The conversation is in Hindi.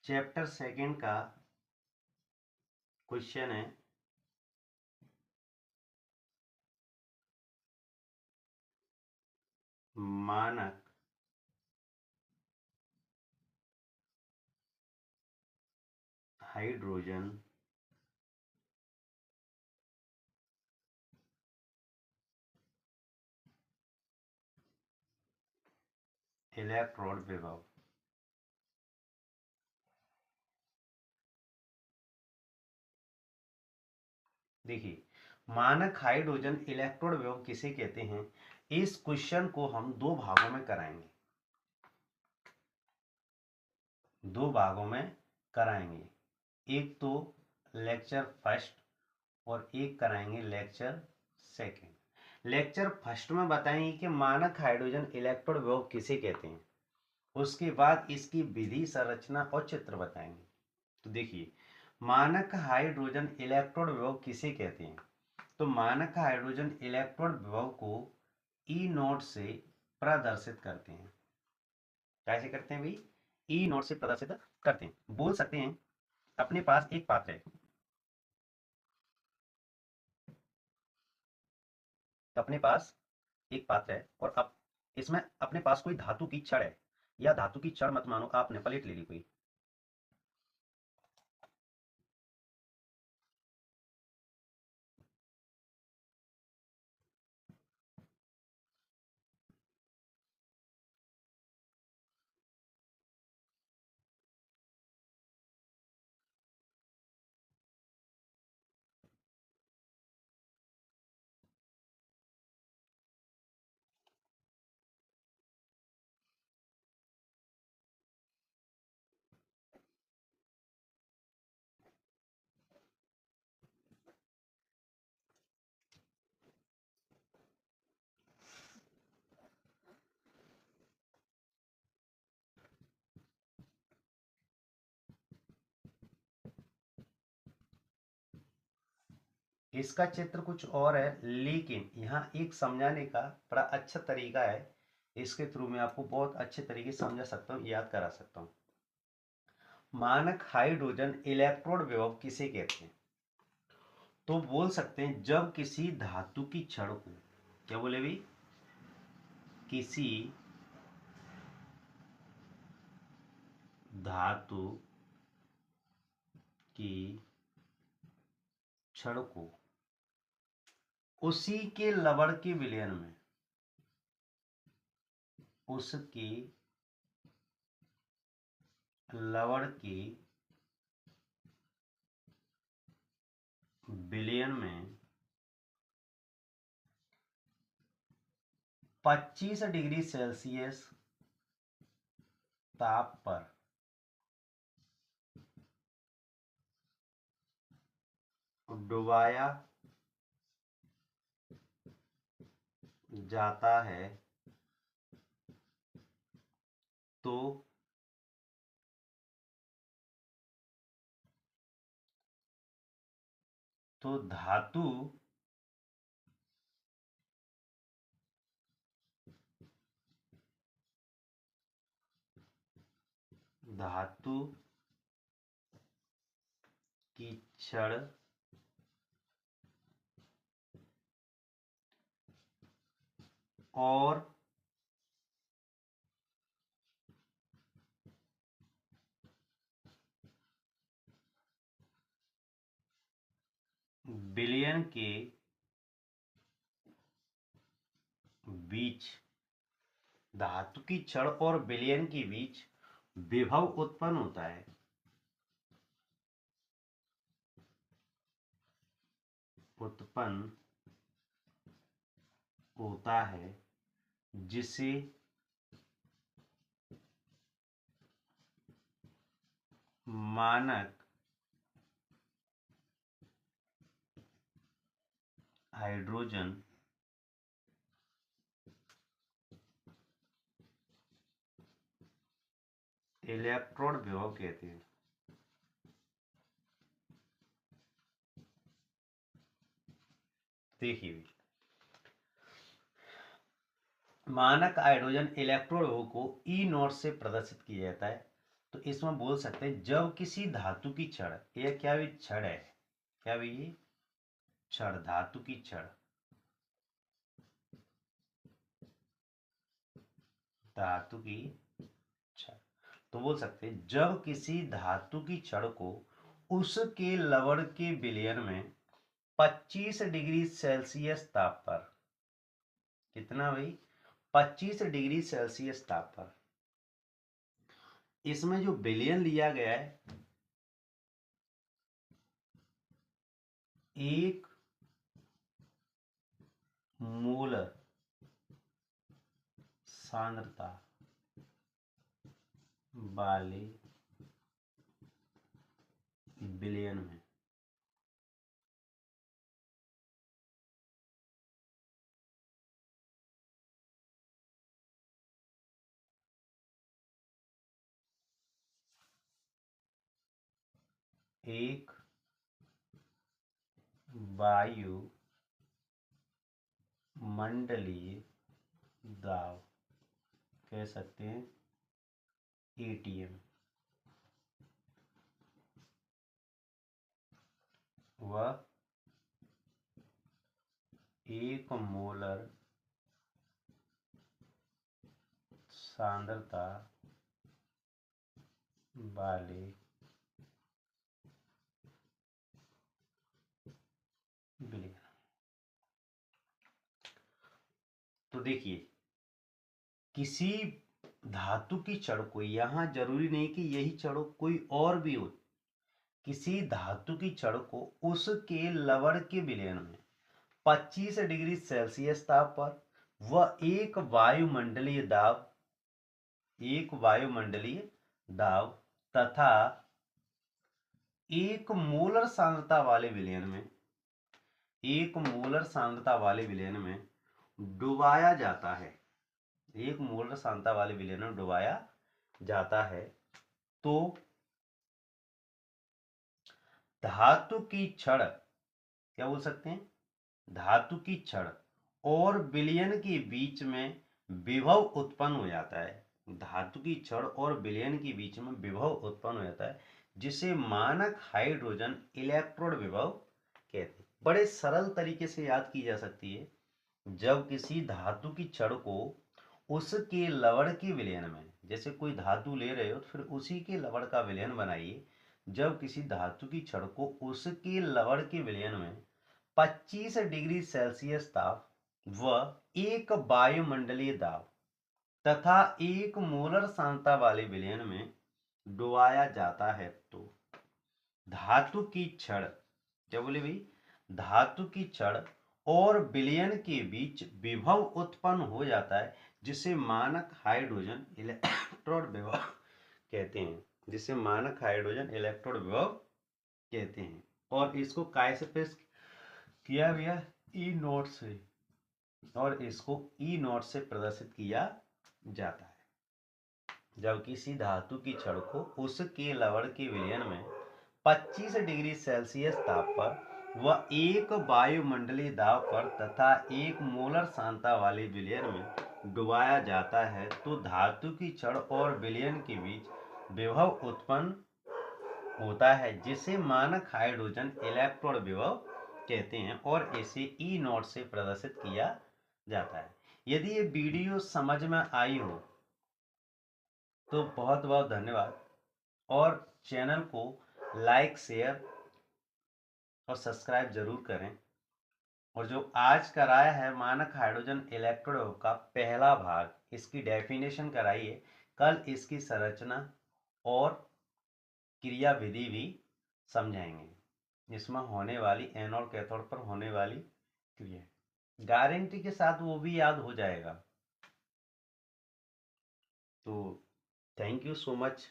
चैप्टर सेकंड का क्वेश्चन है मानक हाइड्रोजन इलेक्ट्रोड विभव। देखिए, मानक हाइड्रोजन इलेक्ट्रोड विभव किसे कहते हैं? इस क्वेश्चन को हम दो भागों में कराएंगे, एक तो लेक्चर फर्स्ट और एक कराएंगे लेक्चर सेकंड। लेक्चर फर्स्ट में बताएंगे कि मानक हाइड्रोजन इलेक्ट्रोड विभव किसे कहते हैं, उसके बाद इसकी विधि, संरचना और चित्र बताएंगे। तो देखिए, मानक हाइड्रोजन इलेक्ट्रोड विभव किसे कहते हैं? तो मानक हाइड्रोजन इलेक्ट्रोड विभव को ई नोट से प्रदर्शित करते हैं। कैसे करते हैं भाई? ई नोट से प्रदर्शित करते हैं। बोल सकते हैं अपने पास एक पात्र है, अपने पास एक पात्र है और अब इसमें अपने पास कोई धातु की छड़ है, या धातु की छड़ मत मानो, आपने प्लेट ले ली कोई, इसका चित्र कुछ और है, लेकिन यहाँ एक समझाने का बड़ा अच्छा तरीका है, इसके थ्रू मैं आपको बहुत अच्छे तरीके से समझा सकता हूँ, याद करा सकता हूँ। मानक हाइड्रोजन इलेक्ट्रोड विभव किसे कहते हैं? तो बोल सकते हैं जब किसी धातु की छड़ को, क्या बोले भी, किसी धातु की छड़ को उसी के लवण के विलयन में, उसकी लवण की विलयन में 25 डिग्री सेल्सियस ताप पर डुबाया जाता है तो धातु धातु की छड़ और विलयन के बीच, धातु की छड़ और विलयन के बीच विभव उत्पन्न होता है, जिसे मानक हाइड्रोजन इलेक्ट्रोड विभव कहते हैं। देखिए, मानक हाइड्रोजन इलेक्ट्रोड विभव को ई नॉट से प्रदर्शित किया जाता है। तो इसमें बोल सकते हैं जब किसी धातु की छड़, यह क्या भी छड़ है, क्या भी ये छड़, धातु की छड़, धातु की छड़, तो बोल सकते हैं जब किसी धातु की छड़ को उसके लवण के विलयन में 25 डिग्री सेल्सियस ताप पर, कितना भाई, 25 डिग्री सेल्सियस ताप पर, इसमें जो विलयन लिया गया है 1 मोलर सांद्रता वाले विलयन में 1 वायु मंडलीय दाब कह सकते हैं एटीएम, वह 1 मोलर सांद्रता वाले विलयन। तो देखिए किसी धातु की छड़ को, यहां जरूरी नहीं कि यही छड़ हो, कोई और भी हो, किसी धातु की छड़ को उसके लवण के विलयन में 25 डिग्री सेल्सियस ताप पर वह एक वायुमंडलीय दाब तथा 1 मोलर सांद्रता वाले विलयन में, 1 मोलर सांद्रता वाले विलयन में डुबाया जाता है, 1 मोलर सांद्रता वाले विलयन में डुबाया जाता है, तो धातु की छड़, क्या बोल सकते हैं, धातु की छड़ और विलयन के बीच में विभव उत्पन्न हो जाता है, धातु की छड़ और विलयन के बीच में विभव उत्पन्न हो जाता है, जिसे मानक हाइड्रोजन इलेक्ट्रोड विभव कहते हैं। बड़े सरल तरीके से याद की जा सकती है। जब किसी धातु की छड़ को उसके लवण के विलयन में, जैसे कोई धातु ले रहे हो तो फिर उसी के लवण का विलयन बनाइए, जब किसी धातु की छड़ को उसके लवण के विलयन में 25 डिग्री सेल्सियस ताप व 1 वायुमंडलीय दाब तथा 1 मोलर सांद्रता वाले विलयन में डुबाया जाता है, तो धातु की छड़, क्या बोले भाई, धातु की छड़ और विलयन के बीच विभव उत्पन्न हो जाता है, जिसे मानक हाइड्रोजन इलेक्ट्रोड विभव कहते हैं, जिसे मानक हाइड्रोजन इलेक्ट्रोड विभव कहते हैं। और इसको काय से पेश किया गया, ई नोट से, और इसको ई नोट से प्रदर्शित किया जाता है। जब किसी धातु की छड़ को उसके लवण के विलयन में 25 डिग्री सेल्सियस ताप पर व 1 वायुमंडलीय दाब पर तथा 1 मोलर सांद्रता वाले विलयन में डुबाया जाता है, तो धातु की छड़ और विलयन के बीच विभव उत्पन्न होता है, जिसे मानक हाइड्रोजन इलेक्ट्रोड विभव कहते हैं, और इसे ई नोट से प्रदर्शित किया जाता है। यदि ये वीडियो समझ में आई हो तो बहुत बहुत धन्यवाद, और चैनल को लाइक, शेयर और सब्सक्राइब जरूर करें। और जो आज कराया है मानक हाइड्रोजन इलेक्ट्रोड का पहला भाग, इसकी डेफिनेशन कराई है, कल इसकी संरचना और क्रिया विधि भी समझाएंगे, इसमें होने वाली एनोड कैथोड पर होने वाली क्रिया, गारंटी के साथ वो भी याद हो जाएगा। तो थैंक यू सो मच।